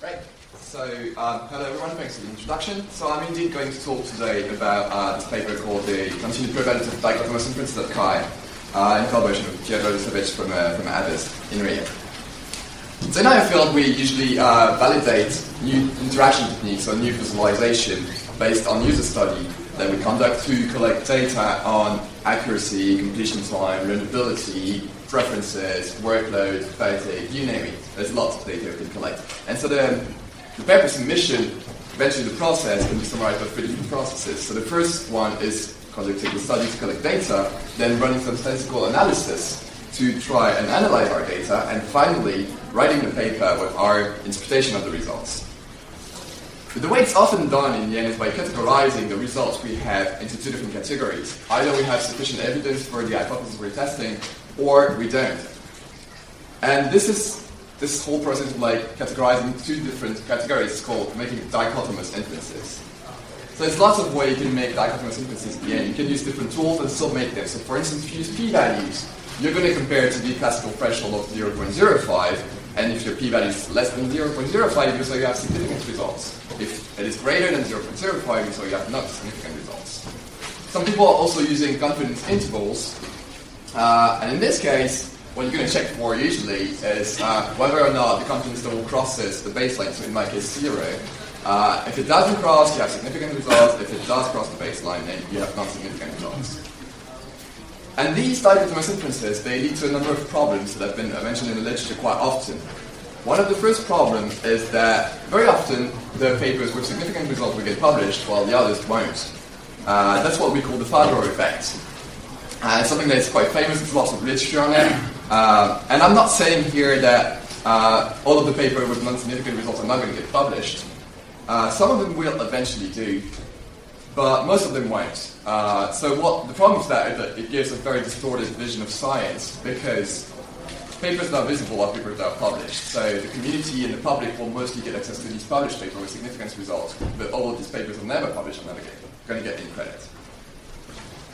Great. So, hello everyone, thanks for the introduction. So I'm indeed going to talk today about this paper called the Continued Prevalence of Dichotomous Inferences at Chi, in collaboration with Pierre from Abbas in Rio. So in our field, we usually validate new interaction techniques or new visualization based on user study that we conduct to collect data on accuracy, completion time, learnability, preferences, workload, fatigue, you name it. There's lots of data we can collect. And so the paper submission, eventually the process, can be summarized by three different processes. So the first one is conducting the study to collect data, then running some statistical analysis to try and analyze our data, and finally writing the paper with our interpretation of the results. But the way it's often done in the end is by categorizing the results we have into two different categories. Either we have sufficient evidence for the hypothesis we're testing, or we don't. And this whole process of categorizing two different categories is called making dichotomous inferences. So there's lots of ways you can make dichotomous inferences at the end. You can use different tools and still make them. So for instance, if you use p-values, you're going to compare to the classical threshold of 0.05, and if your p-value is less than 0.05, you say you have significant results. If it is greater than 0.05, you say you have not significant results. Some people are also using confidence intervals, and in this case, what you're going to check for usually is whether or not the confidence interval crosses the baseline, so in my case 0. If it doesn't cross, you have significant results. If it does cross the baseline, then you have non-significant results. And these dichotomous inferences, they lead to a number of problems that have been mentioned in the literature quite often. One of the first problems is that very often the papers with significant results will get published while the others won't. That's what we call the Fadro effect. It's something that's quite famous, there's lots of literature on it. And I'm not saying here that all of the papers with non-significant results are not going to get published. Some of them will eventually do, but most of them won't. So what the problem is that it gives a very distorted vision of science, because papers that are visible are papers that are published. So the community and the public will mostly get access to these published papers with significant results, but all of these papers are never published and never going to get any credit.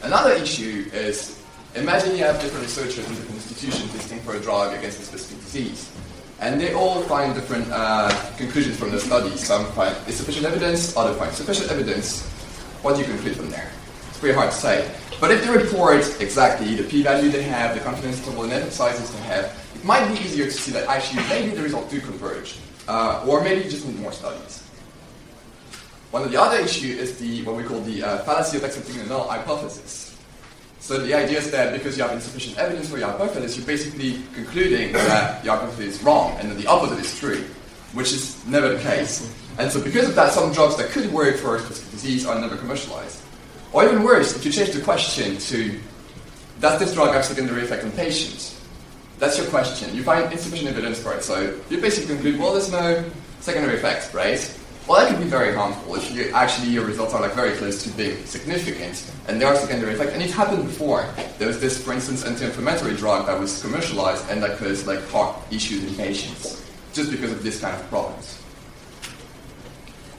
Another issue is, imagine you have different researchers in different institutions testing for a drug against a specific disease. And they all find different conclusions from the studies. Some find insufficient evidence, others find sufficient evidence. What do you conclude from there? It's pretty hard to say. But if they report exactly the p-value they have, the confidence interval, and effect sizes they have, it might be easier to see that actually maybe the results do converge. Or maybe you just need more studies. One of the other issues is what we call the fallacy of accepting the null hypothesis. So the idea is that because you have insufficient evidence for your hypothesis, you're basically concluding that your hypothesis is wrong and that the opposite is true, which is never the case. And so because of that, some drugs that could work for a specific disease are never commercialized. Or even worse, if you change the question to, does this drug have secondary effect on patients? That's your question. You find insufficient evidence for it. So you basically conclude, well, there's no secondary effect, right? Well, that can be very harmful if your results are very close to being significant, and there are secondary effects. And it happened before. There was this, for instance, anti-inflammatory drug that was commercialized and that caused heart issues in patients, just because of this kind of problems.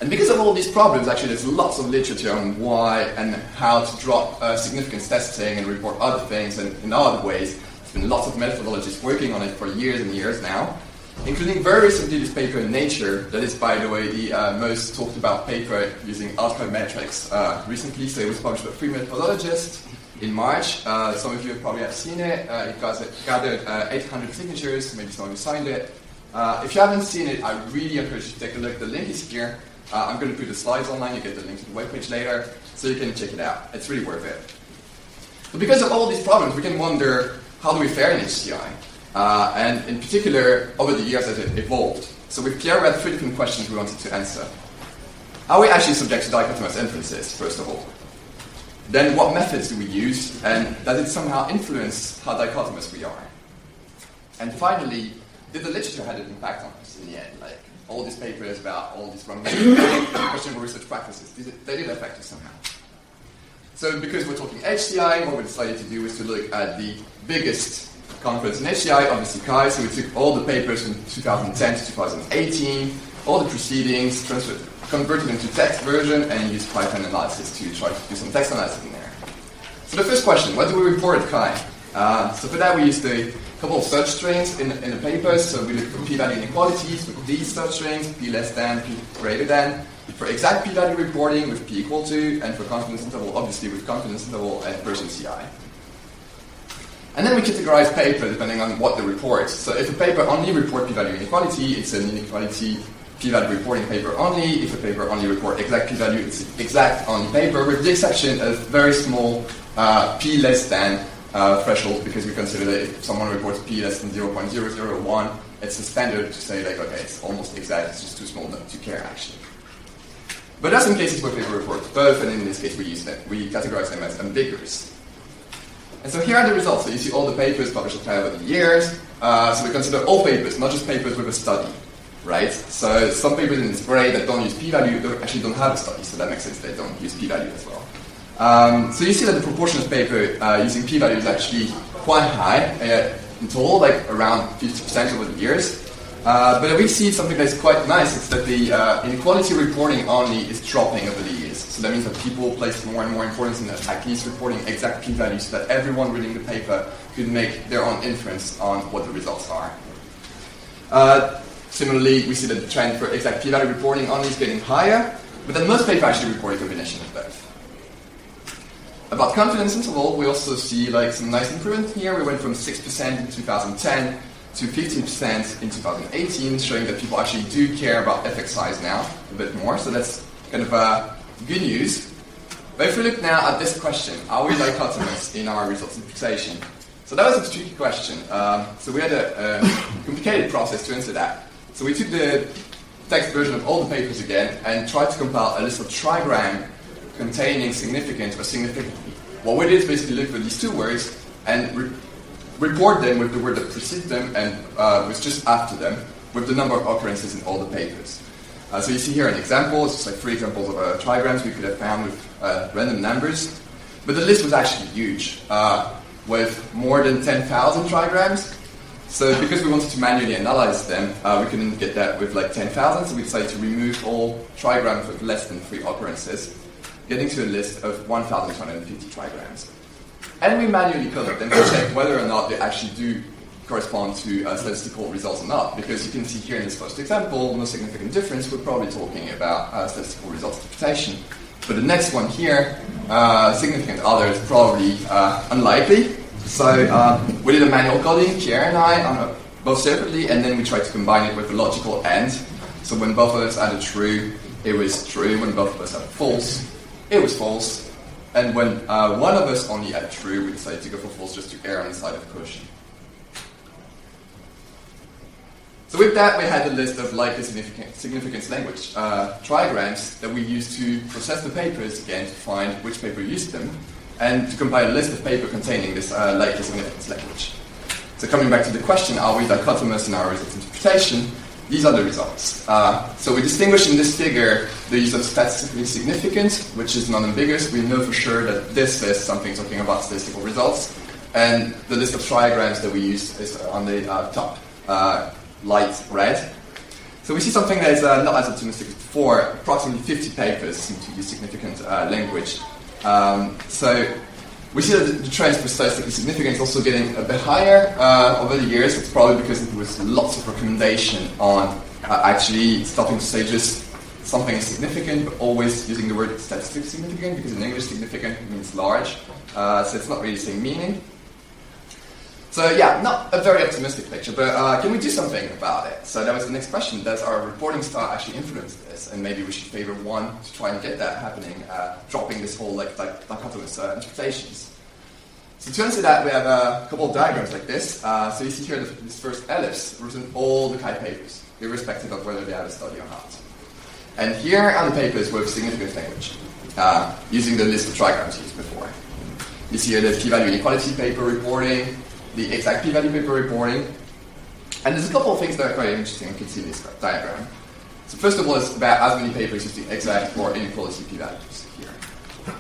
And because of all these problems, actually, there's lots of literature on why and how to drop significance testing and report other things and in other ways. There's been lots of methodologists working on it for years and years now, including very recently this paper in Nature, that is, by the way, the most talked about paper using outcome metrics recently. So it was published by 3 methodologists in March. Some of you probably have seen it. It gathered 800 signatures, maybe some of you signed it. If you haven't seen it, I really encourage you to take a look. The link is here. I'm going to put the slides online. You get the link to the webpage later, so you can check it out. It's really worth it. But because of all these problems, we can wonder, how do we fare in HCI? And in particular, over the years as it evolved. So with Pierre, we had 3 different questions we wanted to answer. Are we actually subject to dichotomous inferences, first of all? Then what methods do we use? And does it somehow influence how dichotomous we are? And finally, did the literature have an impact on us in the end? All these papers about all these wrong questionable research practices, they did affect us somehow. So because we're talking HCI, what we decided to do was to look at the biggest conference in HCI, obviously Chi. So we took all the papers from 2010 to 2018, all the proceedings, converted them to text version, and used Python analysis to try to do some text analysis in there. So the first question, what do we report at Chi? So for that we used a couple of search strings in the papers. So we looked for p-value inequalities with these search strings, p less than, p greater than, for exact p-value reporting with p equal to, and for confidence interval, obviously with confidence interval and Persian CI. And then we categorize paper depending on what they report. So if a paper only report p-value inequality, it's an inequality p-value reporting paper only. If a paper only report exact p-value, it's an exact only paper, with the exception of very small p less than threshold, because we consider that if someone reports p less than 0.001, it's a standard to say like, okay, it's almost exact, it's just too small not to care actually. But there are some cases where paper reports both, and in this case we categorize them as ambiguous. And so here are the results. So you see all the papers published over the years. So we consider all papers, not just papers with a study, right? So some papers in this gray that don't use p-value actually don't have a study, so that makes sense they don't use p-value as well. So you see that the proportion of paper using p-value is actually quite high in total, like around 50% over the years. But we see something that's quite nice. It's that the inequality reporting only is dropping over the years. So that means that people place more and more importance in at least reporting exact p-values so that everyone reading the paper could make their own inference on what the results are. Similarly, we see that the trend for exact p-value reporting only is getting higher, but then most papers actually report a combination of both. About confidence interval, we also see like some nice improvement here. We went from 6% in 2010 to 15% in 2018, showing that people actually do care about effect size now a bit more. So that's kind of good news. But if we look now at this question, are we dichotomous in our results interpretation? So that was a tricky question. So we had a complicated process to answer that. So we took the text version of all the papers again and tried to compile a list of trigram containing significant or significantly. What we did is basically look for these two words and report them with the word that precedes them and was just after them with the number of occurrences in all the papers. So you see here an example. It's just like 3 examples of trigrams we could have found with random numbers. But the list was actually huge, with more than 10,000 trigrams. So because we wanted to manually analyze them, we couldn't get that with like 10,000, so we decided to remove all trigrams with less than 3 occurrences, getting to a list of 1,250 trigrams. And we manually colored them to check whether or not they actually do correspond to statistical results or not. Because you can see here in this first example, no significant difference. We're probably talking about statistical results interpretation. But the next one here, significant other, is probably unlikely. So we did a manual coding, Pierre and I, both separately, and then we tried to combine it with a logical AND. So when both of us added true, it was true. When both of us added false, it was false. And when one of us only added true, we decided to go for false just to err on the side of caution. So with that, we had a list of likely significance language trigrams that we used to process the papers again to find which paper used them, and to compile a list of paper containing this likely significance language. So coming back to the question, are we dichotomous in our results interpretation? These are the results. So we distinguish in this figure the use of statistically significant, which is non-ambiguous. We know for sure that this is something talking about statistical results. And the list of trigrams that we use is on the top, light red. So we see something that is not as optimistic as before. Approximately 50 papers seem to use significant language. So we see that the trend for statistically significant is also getting a bit higher over the years. It's probably because there was lots of recommendation on actually stopping to say just something is significant, but always using the word statistically significant, because in English significant means large. So it's not really the same meaning. So yeah, not a very optimistic picture, but can we do something about it? So that was the next question. Does our reporting style actually influence this? And maybe we should favor one to try and get that happening, dropping this whole like dichotomous interpretations. So to answer that, we have a couple of diagrams like this. So you see here this first ellipse represents all the Chi papers, irrespective of whether they have a study or not. And here are the papers with significant language, using the list of trigrams used before. You see here the p-value inequality paper reporting, the exact p-value paper reporting. And there's a couple of things that are quite interesting you can see in this diagram. So first of all, it's about as many papers using exact or inequality p-values here.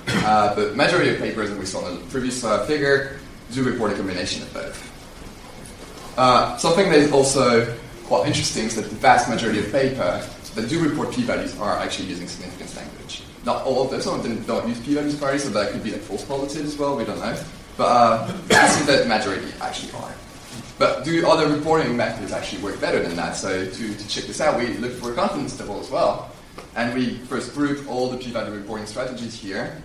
The majority of papers that we saw in the previous figure do report a combination of both. Something that is also quite interesting is that the vast majority of papers that do report p-values are actually using significance language. Not all of them, some of them don't use p-values very, so that could be like false positives as well, we don't know. But it seems that the majority actually are. But do other reporting methods actually work better than that? So to check this out, we looked for a confidence interval as well. And we first grouped all the p-value reporting strategies here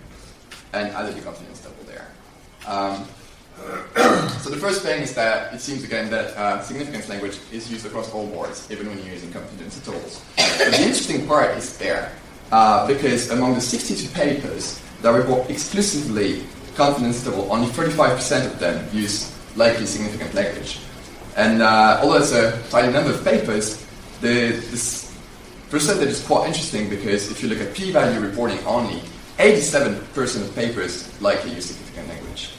and added the confidence interval there. So the first thing is that it seems again that significance language is used across all boards, even when you're using confidence intervals. But the interesting part is there, because among the 62 papers that report exclusively confidence interval, only 35% of them use likely significant language. And although it's a tiny number of papers, this percentage is quite interesting because if you look at p-value reporting only, 87% of papers likely use significant language.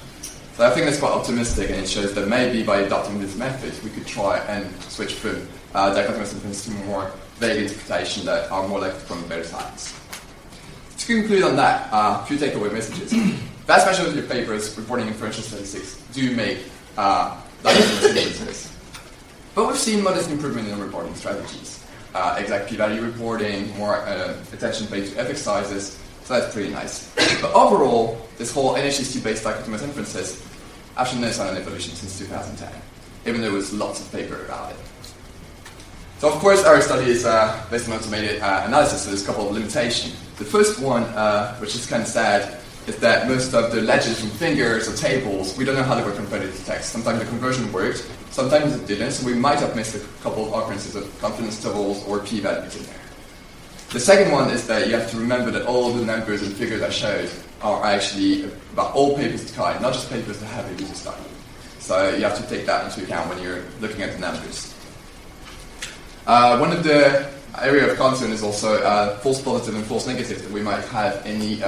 So I think that's quite optimistic, and it shows that maybe by adopting this method, we could try and switch from dichotomous inference to more vague interpretation that are more likely to come better science. To conclude on that, a few takeaway messages. Vast majority of papers reporting inferential statistics do make dichotomous inferences. But we've seen modest improvement in reporting strategies. Exact p-value reporting, more attention paid to effect sizes, so that's pretty nice. But overall, this whole NHST-based dichotomous inferences have shown no sign of evolution since 2010, even though there was lots of paper about it. So of course, our study is based on automated analysis, so there's a couple of limitations. The first one, which is kind of sad, is that most of the legends from fingers or tables, we don't know how they were converted to text. Sometimes the conversion worked, sometimes it didn't, so we might have missed a couple of occurrences of confidence intervals or p-values in there. The second one is that you have to remember that all the numbers and figures I showed are actually about all papers to Chi, not just papers that have a user study. So you have to take that into account when you're looking at the numbers. One of the area of concern is also false positive and false negative, that we might have any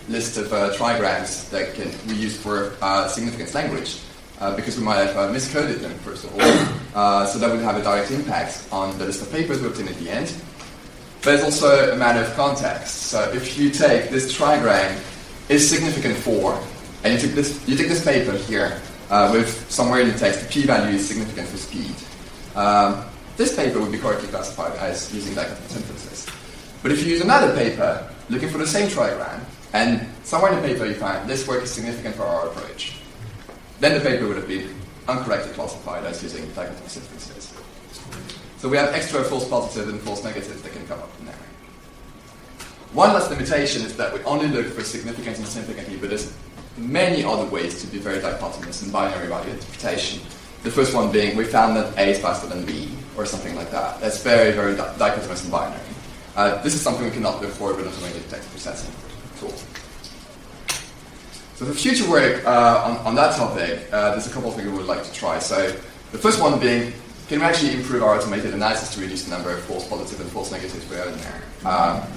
list of trigrams that can be used for significance language, because we might have miscoded them, first of all. So that would have a direct impact on the list of papers we obtain at the end. But it's also a matter of context. So if you take this trigram is significant for, and you take this paper here with somewhere in the text, the p-value is significant for speed. This paper would be correctly classified as using dichotomous inferences. But if you use another paper looking for the same trigram, and somewhere in the paper you find this work is significant for our approach, then the paper would have been incorrectly classified as using dichotomous inferences. So we have extra false positives and false negatives that can come up in there. One last limitation is that we only look for significance and significantly, but there's many other ways to be very dichotomous in binary value interpretation. The first one being we found that A is faster than B, or something like that. That's very, very dichotomous in binary. This is something we cannot look for with automated text processing tool. So for future work on that topic, there's a couple of things we would like to try. So the first one being, can we actually improve our automated analysis to reduce the number of false positives and false negatives we have in there?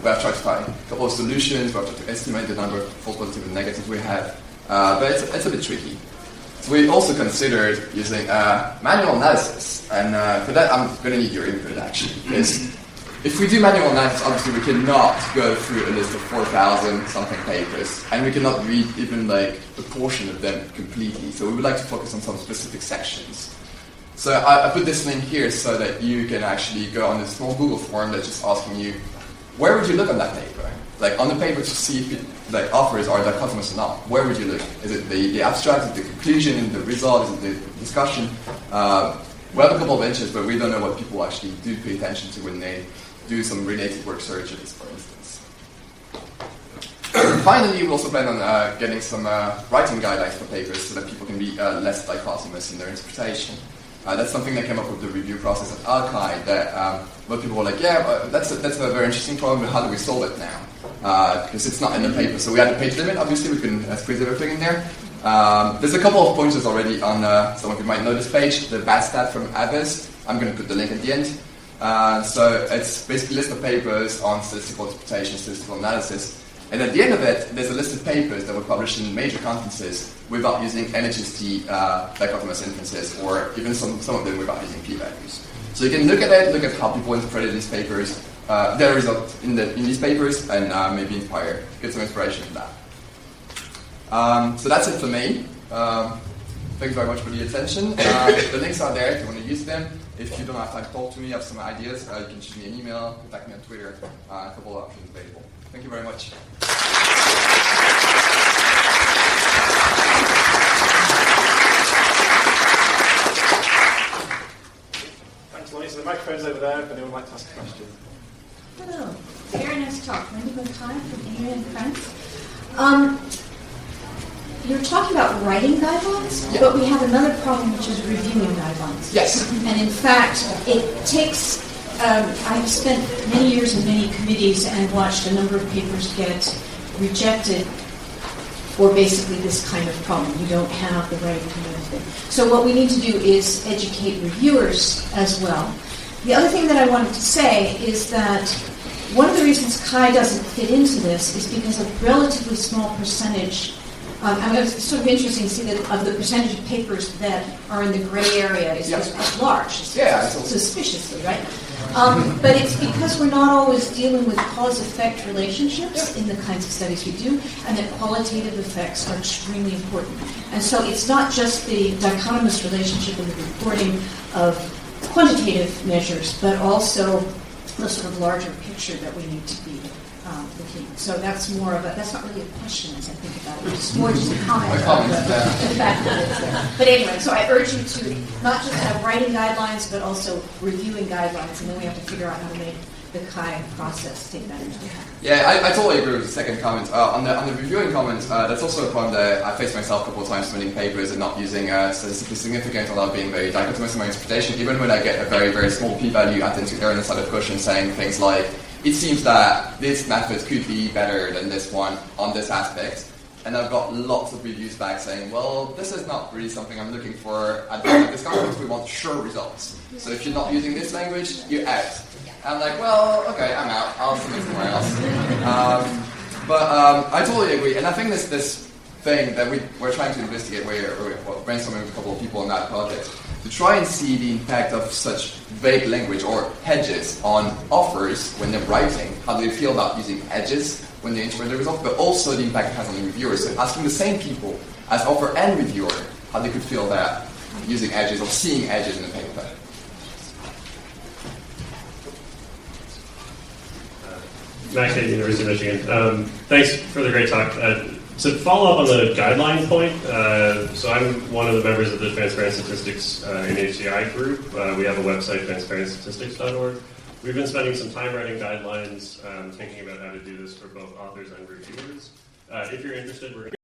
We have tried to find a couple of solutions, we have tried to estimate the number of false positives and negatives we have, but it's a bit tricky. So we also considered using manual analysis, and for that I'm going to need your input actually, because if we do manual analysis, obviously we cannot go through a list of 4,000 something papers, and we cannot read even like a portion of them completely, so we would like to focus on some specific sections. So I put this link here so that you can actually go on a small Google form that's just asking you, where would you look on that paper? Like on the paper to see if it, like offers are dichotomous or not. Where would you look? Is it the abstract, is it the conclusion, is it the result, is it the discussion? We have a couple of inches, but we don't know what people actually do pay attention to when they do some related work searches, for instance. Finally, we also plan on getting some writing guidelines for papers so that people can be less dichotomous in their interpretation. That's something that came up with the review process at Alki, that most people were like, yeah, that's a very interesting problem, but how do we solve it now? Because it's not in the paper. So we had a page limit, obviously, we couldn't squeeze everything in there. There's a couple of pointers already on, some of you might know this page, the bad stat from Abbas. I'm going to put the link at the end. So it's basically a list of papers on statistical interpretation, statistical analysis. And at the end of it, there's a list of papers that were published in major conferences without using NHST dichotomous inferences, or even some of them without using p-values. So you can look at it, look at how people interpreted these papers, their results in these papers, and maybe get some inspiration from that. So that's it for me. Thanks very much for the attention. The links are there if you want to use them. If you don't have time to talk to me, you have some ideas, you can shoot me an email, contact me on Twitter, a couple of options available. Thank you very much. microphone's over there if anyone would like to ask a question. Hello. Very nice talk. Wendy McKay from Pierre and Friends. You're talking about writing guidelines, but we have another problem, which is reviewing guidelines. Yes. And in fact, it takes, I've spent many years in many committees and watched a number of papers get rejected for basically this kind of problem. You don't have the right kind of thing. So what we need to do is educate reviewers as well. The other thing that I wanted to say is that one of the reasons Chi doesn't fit into this is because a relatively small percentage. It's sort of interesting to see that of the percentage of papers that are in the gray area is large, suspiciously, right? But it's because we're not always dealing with cause-effect relationships in the kinds of studies we do, and that qualitative effects are extremely important. And so it's not just the dichotomous relationship in the reporting of quantitative measures, but also the sort of larger picture that we need to be looking. So that's more of that's not really a question as I think about it. It's more just a comment on the fact that it's there. But anyway, so I urge you to not just have writing guidelines, but also reviewing guidelines, and then we have to figure out how to make the Chi process take that into account. Yeah, I totally agree with the second comment. On the reviewing comment, that's also a problem that I faced myself a couple of times submitting papers and not using statistically significant, or not being very dichotomous in my interpretation. Even when I get a very, very small p-value, I tend to err on the side of caution, saying things like, it seems that this method could be better than this one on this aspect. And I've got lots of reviews back saying, well, this is not really something I'm looking for at this conference. We want sure results. So if you're not using this language, you're out. I'm like, well, okay, I'm out. I'll submit somewhere else. But I totally agree. And I think this thing that we're trying to investigate, we're brainstorming with a couple of people on that project, to try and see the impact of such vague language or hedges on authors when they're writing, how they feel about using hedges when they interpret the results, but also the impact it has on the reviewers. So asking the same people as author and reviewer how they could feel that using edges or seeing edges in a paper. Max at University of Michigan. Thanks for the great talk. To follow up on the guideline point, so I'm one of the members of the Transparent Statistics NHCI group. We have a website, transparentstatistics.org. We've been spending some time writing guidelines, thinking about how to do this for both authors and reviewers. If you're interested, we're going